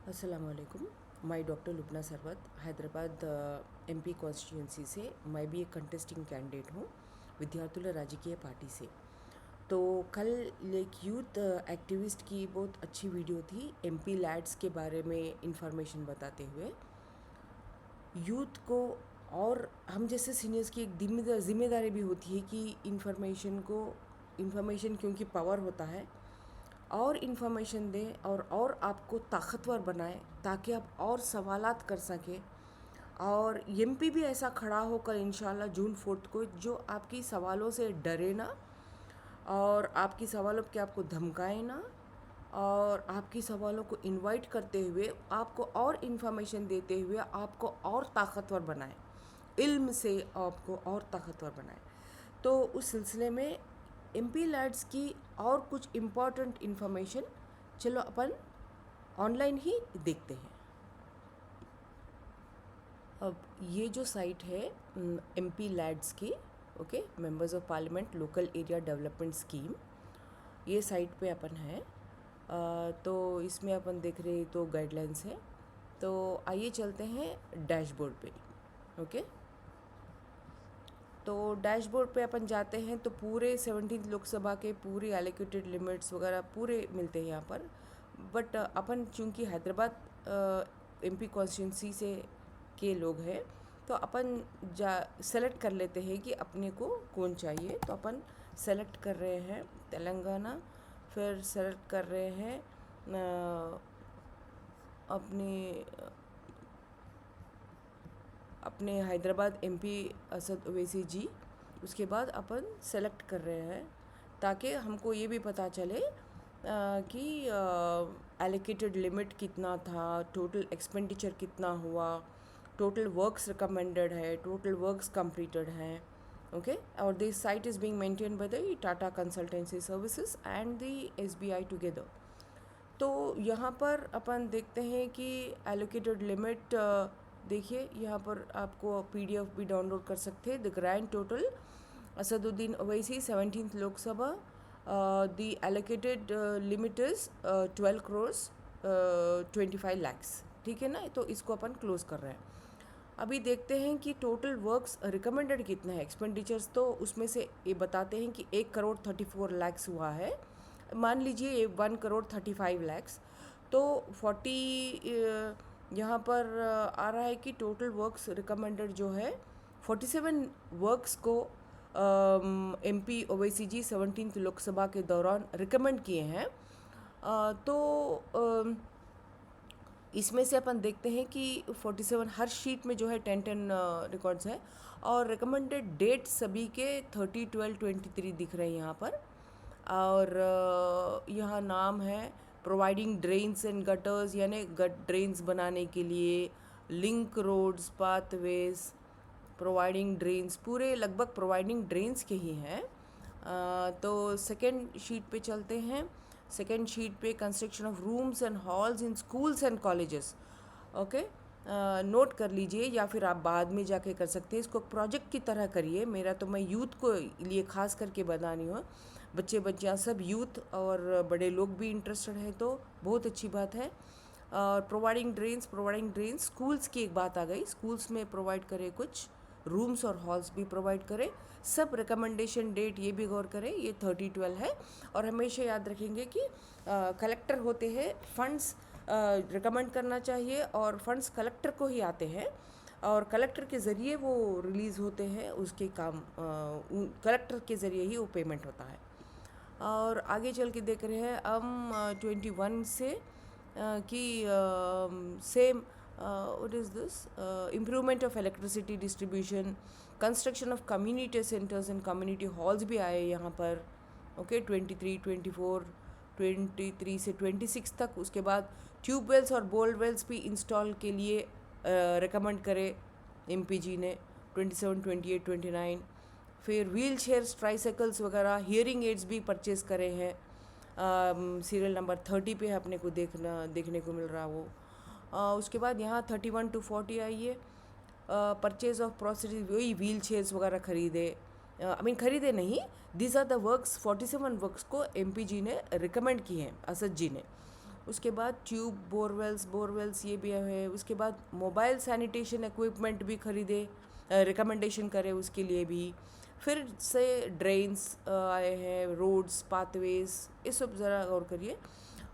अस्सलामुअलैकुम। मैं doctor Lubna Sarwat Hyderabad MP constituency से। मैं भी एक कंटेस्टिंग कैंडिडेट हूँ विद्यार्थुల राजकीय पार्टी से। तो कल एक यूथ एक्टिविस्ट की बहुत अच्छी वीडियो थी एमपी लैड्स के बारे में इंफॉर्मेशन बताते हुए यूथ को। और हम जैसे सीनियर्स की एक जिम्मेदारी भी होती है कि इन्फॉर्मेशन क्योंकि पावर होता है और इन्फॉर्मेशन दें और आपको ताकतवर बनाए ताकि आप और सवालात कर सकें। और एमपी भी ऐसा खड़ा होकर इंशाल्लाह जून 4 को जो आपकी सवालों से डरे ना और आपकी सवालों के आपको धमकाए ना और आपकी सवालों को इनवाइट करते हुए आपको और इन्फॉर्मेशन देते हुए आपको और ताकतवर बनाए, इल्म से आपको और ताकतवर बनाए। तो उस सिलसिले में एमपी लैड्स की और कुछ इम्पॉर्टेंट इन्फॉर्मेशन चलो अपन ऑनलाइन ही देखते हैं। अब ये जो साइट है एमपी लैड्स की, okay, members of parliament local area development scheme, ये साइट पे अपन है। तो इसमें अपन देख रहे तो गाइडलाइंस है। तो आइए चलते हैं डैशबोर्ड पे। ओके, तो डैशबोर्ड पे अपन जाते हैं तो पूरे 17 लोकसभा के पूरे एलोकेटेड लिमिट्स वगैरह पूरे मिलते हैं यहाँ पर। बट अपन चूँकि हैदराबाद एमपी कॉन्स्टिट्यूंसी से के लोग हैं तो अपन सेलेक्ट कर लेते हैं कि अपने को कौन चाहिए। तो अपन सेलेक्ट कर रहे हैं तेलंगाना, फिर सेलेक्ट कर रहे हैं अपने अपने हैदराबाद एमपी असद ओवैसी जी। उसके बाद अपन सेलेक्ट कर रहे हैं ताकि हमको ये भी पता चले कि एलोकेटेड लिमिट कितना था, टोटल एक्सपेंडिचर कितना हुआ, टोटल वर्क्स रिकमेंडेड है, टोटल वर्क्स कंप्लीटेड है। ओके, और this site is being maintain by the Tata consultancy services and the SBI together. तो यहाँ पर अपन देखते हैं कि एलोकेटेड लिमिट देखिए, यहाँ पर आपको पीडीएफ भी डाउनलोड कर सकते हैं। The grand total Asaduddin Owaisi 17th Lok Sabha, the allocated limit is 12 crores 25 lakhs। ठीक है ना, तो इसको अपन क्लोज कर रहे हैं। अभी देखते हैं कि टोटल वर्क्स रिकमेंडेड कितना है। एक्सपेंडिचर्स तो उसमें से ये बताते हैं कि 1 crore 34 lakhs हुआ है। मान लीजिए 1 crore 35 lakhs, तो 40 यहाँ पर आ रहा है कि टोटल वर्क्स रिकमेंडेड जो है 47 वर्क्स को एमपी ओवैसी जी 17th लोकसभा के दौरान रिकमेंड किए हैं। तो इसमें से अपन देखते हैं कि 47 हर शीट में जो है 10 रिकॉर्ड्स है और रिकमेंडेड डेट सभी के 30/12/23 दिख रहे हैं यहाँ पर। और यहाँ नाम है प्रोवाइडिंग ड्रेन्स एंड गटर्स, यानी ड्रेन्स बनाने के लिए, link roads, pathways, providing drains, पूरे लगभग प्रोवाइडिंग ड्रेन्स के ही हैं। तो सेकेंड शीट पे चलते हैं। सेकेंड शीट पे construction of rooms and halls in schools and colleges. Okay, note कर लीजिए या फिर आप बाद में जाके कर सकते हैं। इसको प्रोजेक्ट की तरह करिए। मेरा तो मैं यूथ को लिए खास करके बतानी हूँ, बच्चे बच्चियाँ सब यूथ और बड़े लोग भी इंटरेस्टेड हैं तो बहुत अच्छी बात है। और प्रोवाइडिंग ड्रेन्स स्कूल्स की एक बात आ गई। स्कूल्स में प्रोवाइड करें, कुछ रूम्स और हॉल्स भी प्रोवाइड करें। सब रिकमेंडेशन डेट ये भी गौर करें, ये 30/12 है। और हमेशा याद रखेंगे कि कलेक्टर होते हैं, फंड्स रिकमेंड करना चाहिए और फंड्स कलेक्टर को ही आते हैं और कलेक्टर के ज़रिए वो रिलीज़ होते हैं। उसके काम कलेक्टर के ज़रिए ही वो पेमेंट होता है। और आगे चल के देख रहे हैं हम 21 से कि same what is this, improvement of electricity distribution, construction of community centres and community halls भी आए यहाँ पर। ओके, 23, 24, 23 से 26 तक। उसके बाद ट्यूबवेल्स और बोरवेल्स भी इंस्टॉल के लिए रिकमेंड करे एमपीजी ने 27, 28, 29। फिर व्हील चेयर्स, ट्राईसाइकिल्स वगैरह, हियरिंग एड्स भी परचेज़ करे हैं। सीरियल नंबर 30 पे अपने को देखने को मिल रहा वो। उसके बाद यहाँ 31 to 40 आई है। परचेज ऑफ प्रोसीडी, वही व्हील चेयर्स वगैरह खरीदे, खरीदे नहीं, these are the works, 47 works को एमपी जी ने रिकमेंड किए हैं, असद जी ने। उसके बाद ट्यूब बोरवेल्स ये भी है। उसके बाद मोबाइल सैनिटेशन इक्विपमेंट भी खरीदे, रिकमेंडेशन करे उसके लिए भी। फिर से ड्रेन्स आए हैं, रोड्स, पाथवेज, ये सब ज़रा गौर करिए।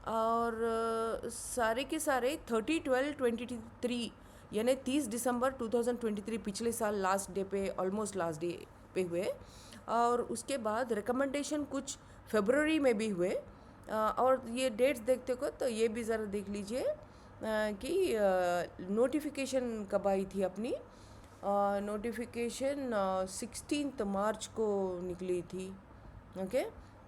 और सारे के सारे 30/12/23 यानी 30 दिसंबर 2023 पिछले साल लास्ट डे पे, ऑलमोस्ट लास्ट डे पे हुए। और उसके बाद रिकमेंडेशन कुछ फरवरी में भी हुए। और ये डेट्स देखते हो तो ये भी ज़रा देख लीजिए कि नोटिफिकेशन कब आई थी अपनी। नोटिफिकेशन 16 मार्च को निकली थी, ओके।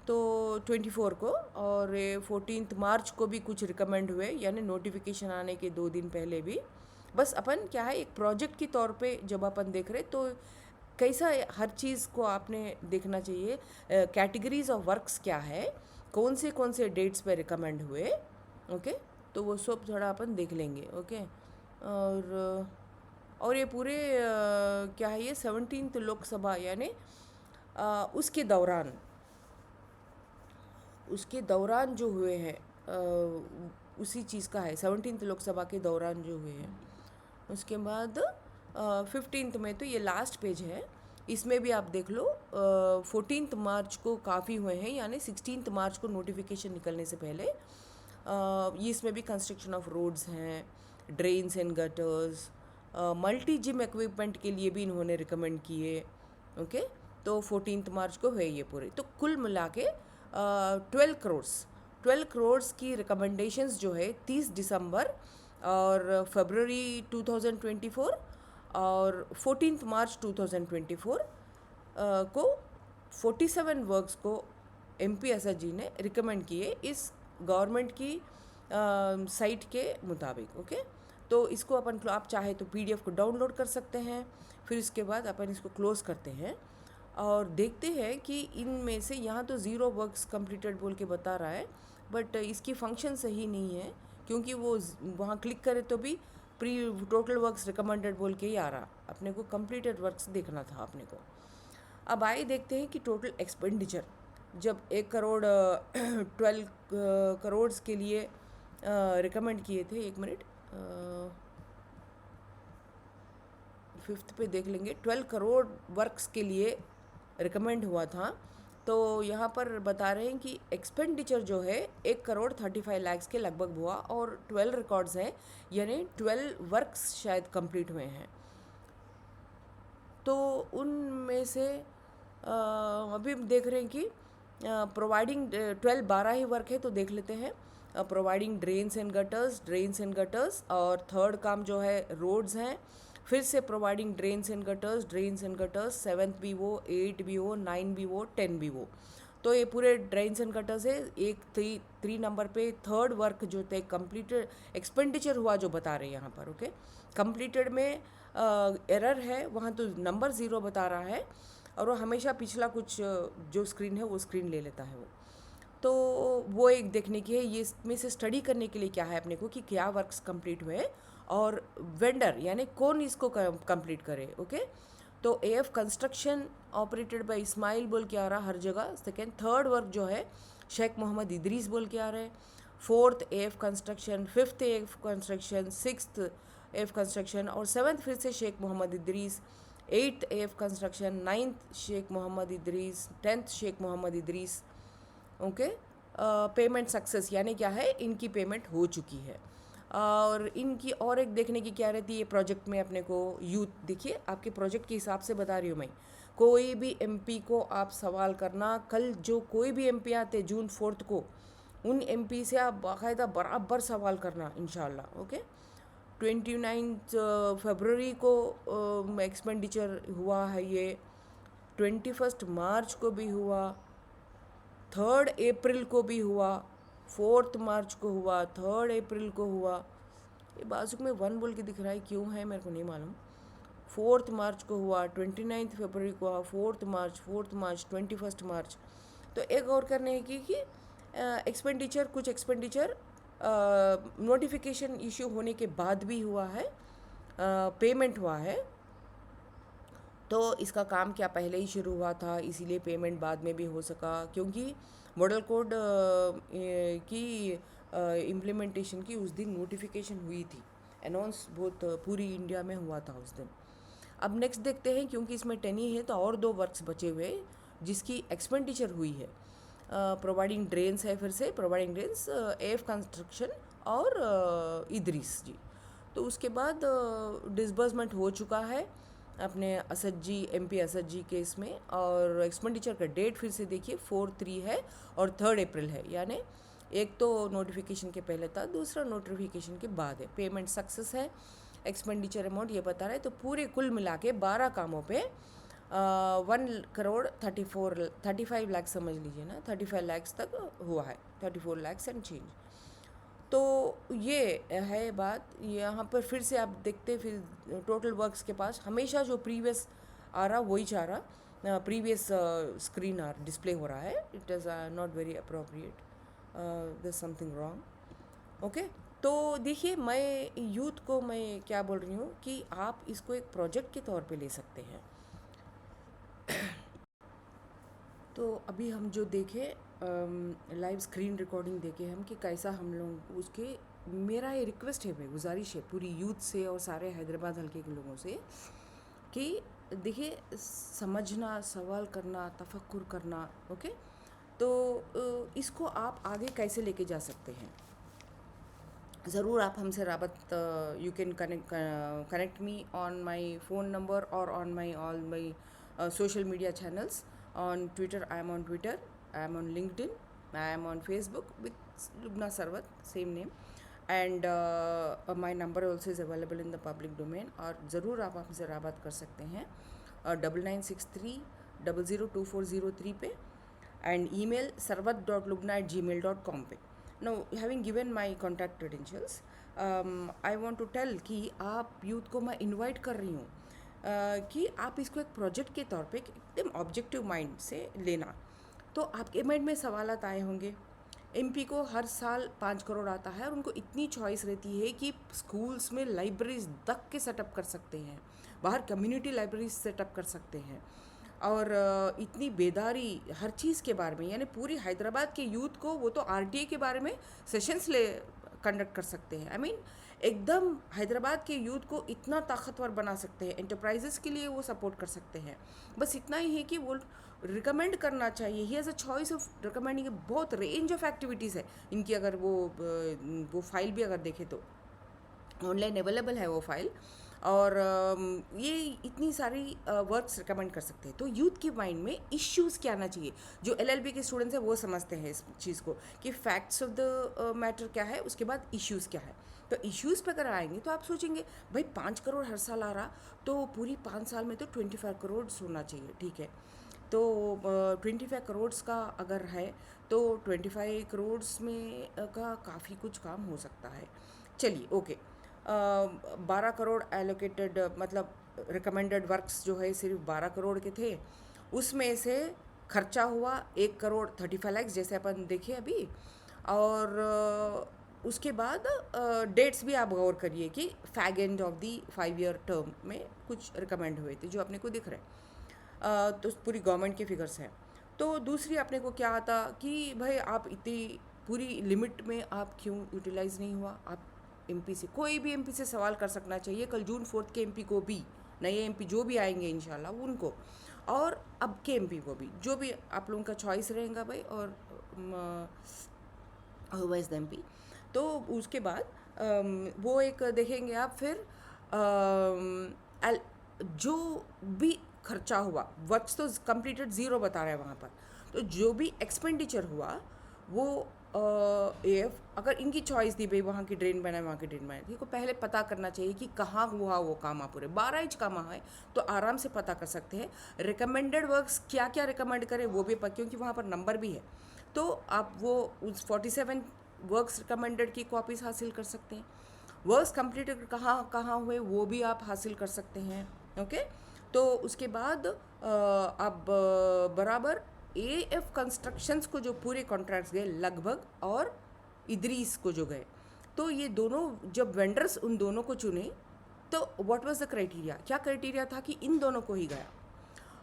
तो 24 को, और 14 मार्च को भी कुछ रिकमेंड हुए, यानी नोटिफिकेशन आने के 2 दिन पहले भी। बस अपन क्या है, एक प्रोजेक्ट के तौर पे जब अपन देख रहे तो कैसा हर चीज़ को आपने देखना चाहिए। कैटेगरीज ऑफ वर्क्स क्या है, कौन से डेट्स पे रिकमेंड हुए, ओके। तो वो सब थोड़ा अपन देख लेंगे, ओके। और ये पूरे क्या है, ये 17th लोकसभा यानी उसके दौरान जो हुए हैं, उसी चीज़ का है, 17th लोकसभा के दौरान जो हुए हैं। उसके बाद 15th में, तो ये लास्ट पेज है, इसमें भी आप देख लो। 14 मार्च को काफ़ी हुए हैं, यानी 16 मार्च को नोटिफिकेशन निकलने से पहले। ये इसमें भी कंस्ट्रक्शन ऑफ रोड्स हैं, drains and gutters, multi gym equipment के लिए भी इन्होंने रिकमेंड किए, ओके। तो 14 मार्च को हुए ये पूरे। तो कुल मिला के 12 करोड़ की रिकमेंडेशंस जो है 30 दिसंबर और फरवरी 2024 और 14 मार्च 2024 को 47 वर्क्स को MPSR जी ने रिकमेंड किए इस गवर्नमेंट की साइट के मुताबिक, ओके। तो इसको अपन, आप चाहे तो PDF को डाउनलोड कर सकते हैं। फिर इसके बाद अपन इसको क्लोज़ करते हैं और देखते हैं कि इनमें से, यहाँ तो 0 वर्क्स कंप्लीटेड बोल के बता रहा है, बट इसकी फंक्शन सही नहीं है, क्योंकि वो वहाँ क्लिक करे तो भी टोटल वर्क्स रिकमेंडेड बोल के ही आ रहा। अपने को कंप्लीटेड वर्क्स देखना था अपने को। अब आइए देखते हैं कि टोटल एक्सपेंडिचर जब 1 करोड़ 12 करोड़ के लिए रिकमेंड किए थे। 1 मिनट, 5th पे देख लेंगे। 12 करोड़ वर्क्स के लिए रिकमेंड हुआ था। तो यहाँ पर बता रहे हैं कि एक्सपेंडिचर जो है 1 करोड़ 35 लाख के लगभग हुआ, और 12 रिकॉर्ड्स हैं, यानी 12 वर्क्स शायद कंप्लीट हुए हैं। तो उनमें से अभी हम देख रहे हैं कि प्रोवाइडिंग 12 ही वर्क है, तो देख लेते हैं। प्रोवाइडिंग ड्रेन्स एंड गटर्स, और थर्ड काम जो है रोड्स हैं। फिर से providing drains and gutters 7th भी वो, 8 भी वो, 9 भी वो, 10 भी वो। तो ये पूरे ड्रेन्स एंड गटर्स है। एक 3 नंबर पे थर्ड वर्क जो थे कंप्लीटेड एक्सपेंडिचर हुआ जो बता रहे हैं यहाँ पर, ओके। कंप्लीटेड में एरर है, वहाँ तो नंबर 0 बता रहा है, और वो हमेशा पिछला कुछ जो स्क्रीन है वो स्क्रीन ले लेता है वो। तो वो एक देखने की है। ये इसमें से स्टडी करने के लिए क्या है अपने को कि क्या वर्क्स कंप्लीट हुए और वेंडर यानी कौन इसको कंप्लीट करे, ओके। तो AF construction operated by Ismail बोल के आ रहा हर जगह। सेकेंड, थर्ड वर्क जो है शेख मोहम्मद इदरीस बोल के आ रहे हैं। 4th AF construction, 5th AF construction, 6th AF construction, और 7th फिर से Sheikh Mohammad Idris. 8th AF construction, 9th Sheikh Mohammad Idris, 10th Sheikh Mohammad Idris, okay. Payment success यानी क्या है, इनकी पेमेंट हो चुकी है। और इनकी और एक देखने की क्या रहती है प्रोजेक्ट में अपने को, यूथ। देखिए आपके प्रोजेक्ट के हिसाब से बता रही हूँ मैं। कोई भी MP को आप सवाल करना, कल जो कोई भी MP आते जून 4 को, उन MP से आप बाकायदा बराबर सवाल करना इंशाल्लाह, ओके। 29 फरवरी को एक्सपेंडिचर हुआ है ये, 21 मार्च को भी हुआ, 3 अप्रैल को भी हुआ, 4 मार्च को हुआ, 3 अप्रैल को हुआ। ये बाजू में 1 बोल के दिख रहा है, क्यों है मेरे को नहीं मालूम। 4 मार्च को हुआ, 29 फरवरी को हुआ, 4 मार्च, 21 मार्च। तो एक और करने की कि कुछ एक्सपेंडिचर नोटिफिकेशन इश्यू होने के बाद भी हुआ है, पेमेंट हुआ है। तो इसका काम क्या पहले ही शुरू हुआ था, इसीलिए पेमेंट बाद में भी हो सका, क्योंकि मॉडल कोड की इम्प्लीमेंटेशन की उस दिन नोटिफिकेशन हुई थी, अनाउंस बहुत पूरी इंडिया में हुआ था उस दिन। अब नेक्स्ट देखते हैं, क्योंकि इसमें 10 ही है तो और 2 वर्क्स बचे हुए जिसकी एक्सपेंडिचर हुई है। प्रोवाइडिंग ड्रेन्स है, फिर से प्रोवाइडिंग ड्रेन्स एफ कंस्ट्रक्शन और इदरीस जी। तो उसके बाद डिसबर्समेंट हो चुका है अपने असद जी, एमपी असद जी केस में, और एक्सपेंडिचर का डेट फिर से देखिए 4/3 है और 3 अप्रैल है, यानी एक तो नोटिफिकेशन के पहले था, दूसरा नोटिफिकेशन के बाद है। पेमेंट सक्सेस है, एक्सपेंडिचर अमाउंट ये बता रहा है। तो पूरे कुल मिला के 12 कामों पे 1,34,35 लाख समझ लीजिए ना, 35 लाख तक हुआ है, 34 लाख एंड चेंज। तो ये है बात। यहाँ पर फिर से आप देखते, फिर टोटल वर्क्स के पास हमेशा जो प्रीवियस आ रहा वही चाह रहा, प्रीवियस स्क्रीन डिस्प्ले हो रहा है। It is not very appropriate, there something wrong. Okay, तो देखिए मैं यूथ को मैं क्या बोल रही हूँ कि आप इसको एक प्रोजेक्ट के तौर पे ले सकते हैं। तो अभी हम जो देखें लाइव स्क्रीन रिकॉर्डिंग देखे हम कि कैसा हम लोग उसके, मेरा ये रिक्वेस्ट है, भाई गुजारिश है पूरी यूथ से और सारे हैदराबाद हल्के के लोगों से कि देखिए समझना, सवाल करना, तफक्कुर करना। ओके, तो इसको आप आगे कैसे लेके जा सकते हैं, ज़रूर आप हमसे राबत, you can connect me on my phone number और on my all my social media channels. On Twitter, I am on Twitter, I am on LinkedIn, I am on Facebook with Lubna Sarwat, same name, and my number also is available in the public domain. और ज़रूर आप हमसे राबत कर सकते हैं 9963002403 पे, and email sarwat.lubna@gmail.com पे। Now having given my contact credentials, I want to tell कि आप यूथ को मैं इनवाइट कर रही हूँ कि आप इसको एक प्रोजेक्ट के तौर पे एकदम ऑब्जेक्टिव माइंड से लेना। तो आपके माइंड में सवालात आए होंगे, एमपी को हर साल 5 करोड़ आता है और उनको इतनी चॉइस रहती है कि स्कूल्स में लाइब्रेरीज तक के सेटअप कर सकते हैं, बाहर कम्युनिटी लाइब्रेरीज सेटअप कर सकते हैं, और इतनी बेदारी हर चीज़ के बारे में, यानी पूरी हैदराबाद के यूथ को वो तो आरटीए के बारे में सेशंस ले कंडक्ट कर सकते हैं। आई मीन एकदम हैदराबाद के यूथ को इतना ताकतवर बना सकते हैं, एंटरप्राइजेस के लिए वो सपोर्ट कर सकते हैं। बस इतना ही है कि वो रिकमेंड करना चाहिए, he has a choice of recommending. बहुत रेंज ऑफ एक्टिविटीज़ है इनकी, अगर वो फाइल भी अगर देखें तो ऑनलाइन अवेलेबल है वो फाइल, और ये इतनी सारी वर्क्स रिकमेंड कर सकते हैं। तो यूथ के माइंड में इश्यूज़ क्या आना चाहिए, जो एलएलबी के स्टूडेंट्स हैं वो समझते हैं इस चीज़ को कि फैक्ट्स ऑफ द मैटर क्या है, उसके बाद इश्यूज़ क्या है। तो इश्यूज़ पे अगर आएंगे तो आप सोचेंगे भाई 5 करोड़ हर साल आ रहा, तो पूरी 5 साल में तो 25 करोड़ होना चाहिए, ठीक है। तो 25 करोड़ का अगर है तो 25 करोड़ में का काफ़ी कुछ काम हो सकता है। चलिए ओके, 12 करोड़ एलोकेटेड, मतलब रिकमेंडेड वर्क्स जो है सिर्फ 12 करोड़ के थे, उसमें से खर्चा हुआ 1 करोड़ 35 लाख जैसे अपन देखे अभी। और उसके बाद डेट्स भी आप गौर करिए कि fag end of the 5 year term में कुछ रिकमेंड हुए थे जो अपने को दिख रहे हैं। तो पूरी गवर्नमेंट के फिगर्स हैं। तो दूसरी अपने को क्या आता कि भाई आप इतनी पूरी लिमिट में आप क्यों यूटिलाइज़ नहीं हुआ। आप एमपी से, कोई भी एमपी से सवाल कर सकना चाहिए, कल जून 4 के एमपी को भी, नए एमपी जो भी आएंगे इंशाल्लाह उनको, और अब के एमपी को भी, जो भी आप लोगों का चॉइस रहेगा भाई, और अदरवाइज द एमपी। तो उसके बाद वो एक देखेंगे आप, फिर जो भी खर्चा हुआ, वर्क्स तो कंप्लीटेड ज़ीरो बता रहा है वहाँ पर, तो जो भी एक्सपेंडिचर हुआ वो एफ, अगर इनकी चॉइस दी भाई वहाँ की ड्रेन बनाए वहाँ की ड्रेन बनाए, देखो पहले पता करना चाहिए कि कहाँ हुआ वो काम। आप पूरे 12 इंच काम है तो आराम से पता कर सकते हैं। रिकमेंडेड वर्क्स क्या क्या रिकमेंड करें वो भी क्योंकि वहाँ पर नंबर भी है, तो आप वो उस 47 वर्क्स रिकमेंडेड की कॉपीज़ हासिल कर सकते हैं। वर्क्स कंप्लीटेड कहाँ कहाँ हुए वो भी आप हासिल कर सकते हैं। ओके, तो उसके बाद अब बराबर एएफ कंस्ट्रक्शंस को जो पूरे कॉन्ट्रैक्ट्स गए लगभग, और इदरीस को जो गए, तो ये दोनों जब वेंडर्स उन दोनों को चुने तो व्हाट वाज द क्राइटेरिया, क्या क्राइटेरिया था कि इन दोनों को ही गया,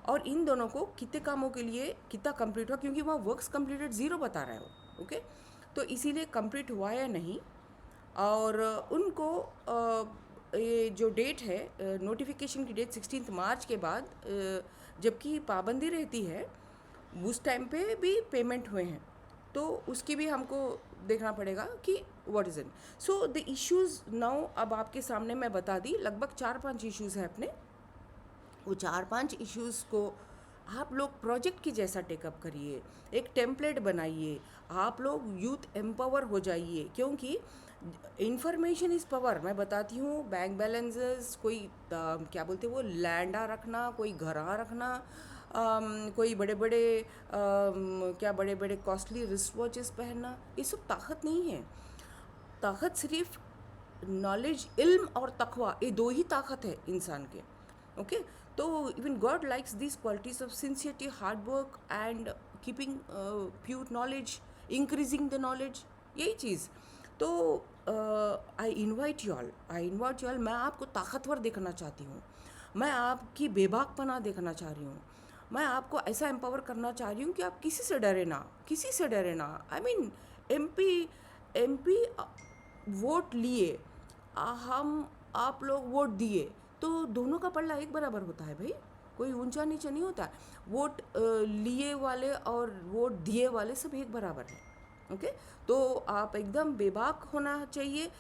और इन दोनों को कितने कामों के लिए कितना कंप्लीट हुआ, क्योंकि वहाँ वर्क्स कंप्लीटेड ज़ीरो बता रहा है वो। ओके, तो इसीलिए कंप्लीट हुआ या नहीं। और उनको ये जो डेट है, नोटिफिकेशन की डेट 16 मार्च के बाद, जबकि पाबंदी रहती है, उस टाइम पे भी पेमेंट हुए हैं, तो उसकी भी हमको देखना पड़ेगा कि what is it. So the issues now अब आपके सामने मैं बता दी, लगभग 4-5 इश्यूज़ हैं अपने। वो 4-5 इश्यूज़ को आप लोग प्रोजेक्ट की जैसा टेकअप करिए, एक टेम्पलेट बनाइए, आप लोग यूथ एम्पावर हो जाइए, क्योंकि इंफॉर्मेशन इज़ पावर। मैं बताती हूँ, बैंक बैलेंसेस, कोई क्या बोलते हैं वो, लैंडा रखना, कोई घरा रखना, कोई बड़े बड़े क्या बड़े बड़े कॉस्टली रिस्ट वॉचेस पहनना, ये सब ताकत नहीं है। ताकत सिर्फ नॉलेज, इल्म और तकवा, ये दो ही ताकत है इंसान के। ओके, तो even God likes this qualities of sincerity, hard work and keeping pure knowledge, increasing the knowledge, यही चीज़। तो आई इन्वाइट यू ऑल, मैं आपको ताकतवर देखना चाहती हूँ, मैं आपकी बेबाकपना देखना चाह रही हूँ, मैं आपको ऐसा एम्पावर करना चाह रही हूँ कि आप किसी से डरे ना, किसी से डरे ना। आई मीन एमपी वोट लिए, हम आप लोग वोट दिए, तो दोनों का पल्ला एक बराबर होता है भाई, कोई ऊंचा नीचा नहीं होता। वोट लिए वाले और वोट दिए वाले सब एक बराबर हैं। ओके, तो आप एकदम बेबाक होना चाहिए,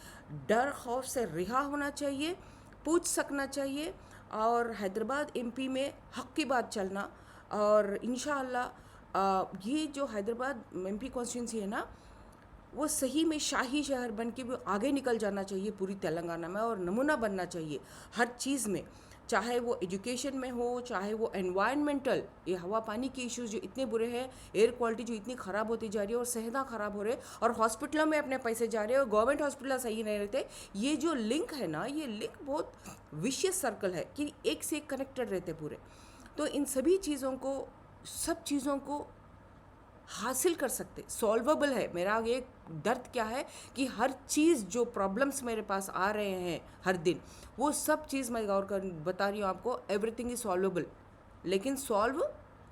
डर खौफ से रिहा होना चाहिए, पूछ सकना चाहिए, और हैदराबाद एमपी में हक की बात चलना। और इंशाअल्लाह ये जो हैदराबाद एमपी कॉन्स्टिट्यूंसी है ना, वो सही में शाही शहर बन के भी आगे निकल जाना चाहिए पूरी तेलंगाना में, और नमूना बनना चाहिए हर चीज़ में, चाहे वो एजुकेशन में हो, चाहे वो एनवायरमेंटल, ये हवा पानी के इश्यूज जो इतने बुरे हैं, एयर क्वालिटी जो इतनी ख़राब होती जा रही है, और सेहदा ख़राब हो रहे हैं, और हॉस्पिटलों में अपने पैसे जा रहे हैं, और गवर्नमेंट हॉस्पिटल सही नहीं रहते। ये जो लिंक है ना, ये लिंक बहुत विशियस सर्कल है कि एक से एक कनेक्टेड रहते पूरे। तो इन सभी चीज़ों को, सब चीज़ों को हासिल कर सकते, सॉल्वेबल है। मेरा एक दर्द क्या है कि हर चीज़ जो प्रॉब्लम्स मेरे पास आ रहे हैं हर दिन, वो सब चीज़ मैं गौर कर बता रही हूँ आपको, एवरीथिंग इज सॉल्वेबल, लेकिन सॉल्व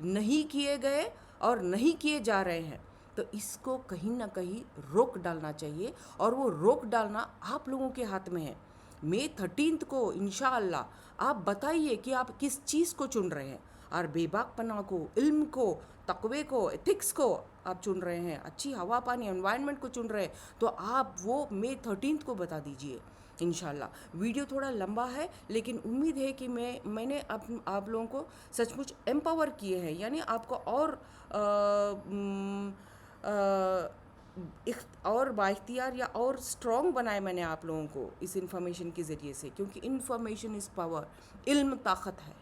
नहीं किए गए और नहीं किए जा रहे हैं। तो इसको कहीं ना कहीं रोक डालना चाहिए, और वो रोक डालना आप लोगों के हाथ में है। मई 13 को इंशाअल्लाह आप बताइए कि आप किस चीज़ को चुन रहे हैं, और बेबाकपना को, इल्म को, तकवे को, एथिक्स को आप चुन रहे हैं, अच्छी हवा पानी एनवायरनमेंट को चुन रहे हैं, तो आप वो मई 13 को बता दीजिए इंशाल्लाह। वीडियो थोड़ा लंबा है, लेकिन उम्मीद है कि मैंने आप लोगों को सचमुच एम्पावर किए हैं, यानी आपको और और बाइख्तियार या और स्ट्रॉन्ग बनाए मैंने आप लोगों को इस इंफॉर्मेशन के ज़रिए से, क्योंकि इंफॉर्मेशन इज़ पावर, इल्म ताकत है।